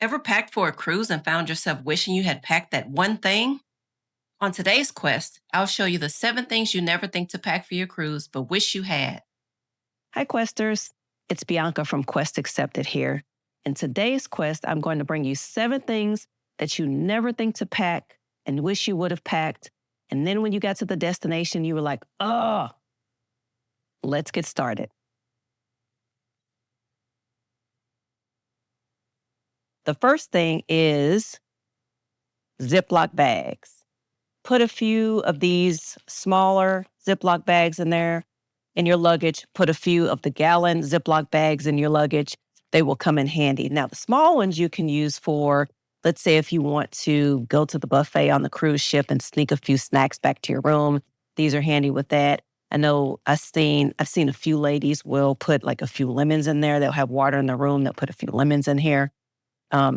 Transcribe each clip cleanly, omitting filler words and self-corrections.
Ever packed for a cruise and found yourself wishing you had packed that one thing? On today's quest, I'll show you the 7 things you never think to pack for your cruise but wish you had. Hi, Questers. It's Bianca from Quest Accepted here. In today's quest, I'm going to bring you 7 things that you never think to pack and wish you would have packed. And then when you got to the destination, you were like, oh, let's get started. The first thing is Ziploc bags. Put a few of these smaller Ziploc bags in there in your luggage. Put a few of the gallon Ziploc bags in your luggage. They will come in handy. Now, the small ones you can use for, let's say, if you want to go to the buffet on the cruise ship and sneak a few snacks back to your room. These are handy with that. I know I've seen a few ladies will put like a few lemons in there. They'll have water in the room. They'll put a few lemons in here.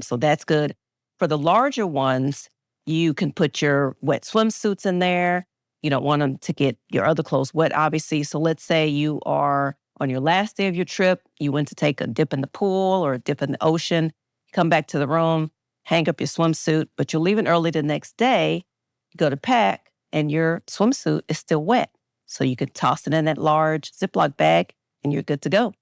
So that's good. For the larger ones, you can put your wet swimsuits in there. You don't want them to get your other clothes wet, obviously. So let's say you are on your last day of your trip. You went to take a dip in the pool or a dip in the ocean. Come back to the room, hang up your swimsuit, but you're leaving early the next day. You go to pack and your swimsuit is still wet. So you could toss it in that large Ziploc bag and you're good to go.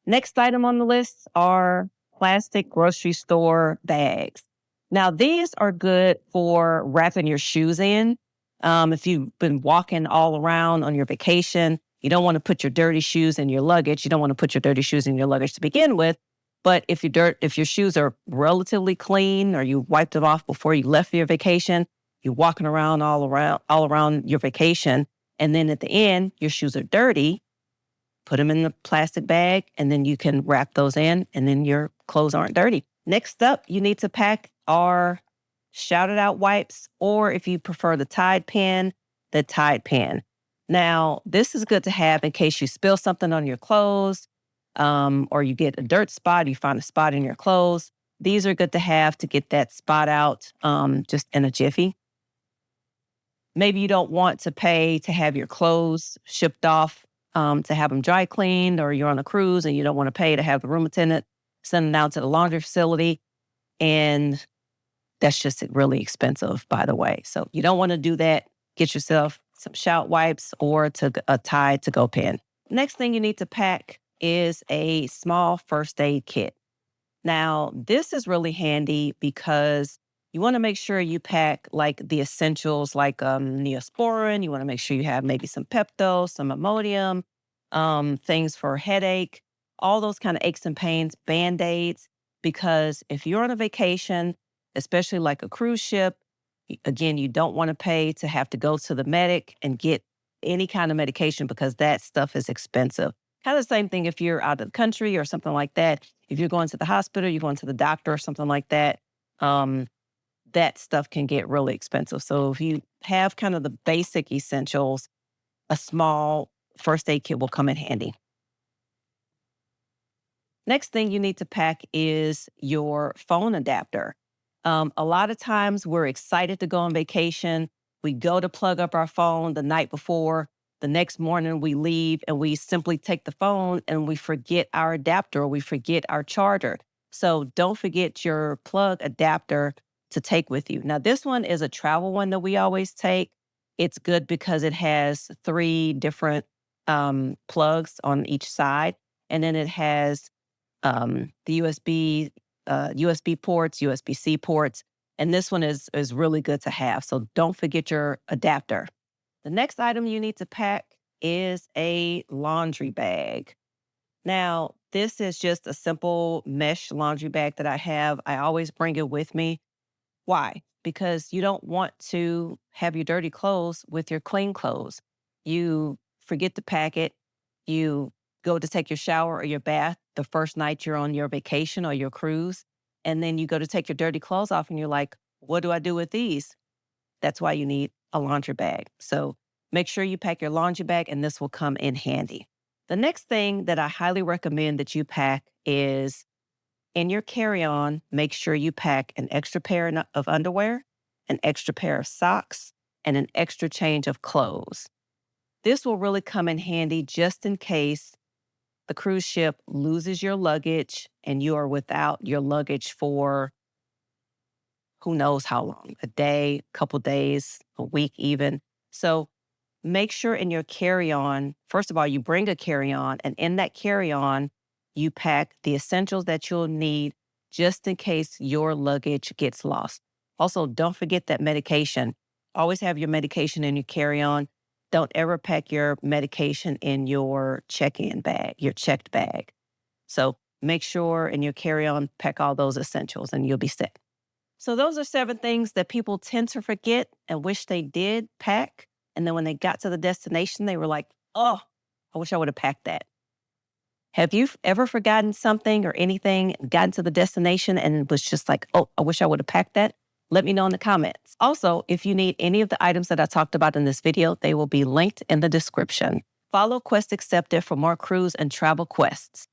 Next item on the list are plastic grocery store bags. Now, these are good for wrapping your shoes in. If you've been walking all around on your vacation, you don't want to put your dirty shoes in your luggage. You don't want to put your dirty shoes in your luggage to begin with. But if your shoes are relatively clean or you wiped them off before you left for your vacation, you're walking around all around your vacation, and then at the end, your shoes are dirty, put them in the plastic bag, and then you can wrap those in, and then your clothes aren't dirty. Next up, you need to pack our shouted out wipes, or if you prefer the Tide pen, the Tide pen. Now, this is good to have in case you spill something on your clothes, or you get a dirt spot, you find a spot in your clothes. These are good to have to get that spot out just in a jiffy. Maybe you don't want to pay to have your clothes shipped off to have them dry cleaned, or you're on a cruise and you don't want to pay to have the room attendant send them out to the laundry facility. And that's just really expensive, by the way. So you don't want to do that. Get yourself some shout wipes or a Tide to-go pen. Next thing you need to pack is a small first aid kit. Now, this is really handy because you want to make sure you pack like the essentials like Neosporin. You want to make sure you have maybe some Pepto, some Imodium, things for headache, all those kind of aches and pains, Band-Aids. Because if you're on a vacation, especially like a cruise ship, again, you don't want to pay to have to go to the medic and get any kind of medication because that stuff is expensive. Kind of the same thing if you're out of the country or something like that. If you're going to the hospital, you're going to the doctor or something like that, that stuff can get really expensive. So if you have kind of the basic essentials, a small first aid kit will come in handy. Next thing you need to pack is your phone adapter. A lot of times we're excited to go on vacation. We go to plug up our phone the night before. The next morning we leave and we simply take the phone and we forget our adapter or we forget our charger. So don't forget your plug adapter to take with you. Now, this one is a travel one that we always take. It's good because it has 3 different plugs on each side. And then it has the USB ports, USB-C ports, and this one is really good to have. So don't forget your adapter. The next item you need to pack is a laundry bag. Now, this is just a simple mesh laundry bag that I have. I always bring it with me. Why? Because you don't want to have your dirty clothes with your clean clothes. You forget to pack it. You go to take your shower or your bath the first night you're on your vacation or your cruise. And then you go to take your dirty clothes off and you're like, what do I do with these? That's why you need a laundry bag. So make sure you pack your laundry bag and this will come in handy. The next thing that I highly recommend that you pack is in your carry-on, make sure you pack an extra pair of underwear, an extra pair of socks, and an extra change of clothes. This will really come in handy just in case the cruise ship loses your luggage and you are without your luggage for who knows how long, a day, couple days, a week even. So make sure in your carry-on, first of all, you bring a carry-on, and in that carry-on, you pack the essentials that you'll need just in case your luggage gets lost. Also, don't forget that medication. Always have your medication in your carry-on. Don't ever pack your medication in your check-in bag, your checked bag. So make sure in your carry-on, pack all those essentials and you'll be set. So those are 7 things that people tend to forget and wish they did pack. And then when they got to the destination, they were like, oh, I wish I would have packed that. Have you ever forgotten something or anything, gotten to the destination and was just like, oh, I wish I would have packed that? Let me know in the comments. Also, if you need any of the items that I talked about in this video, they will be linked in the description. Follow Quest Accepted for more cruise and travel quests.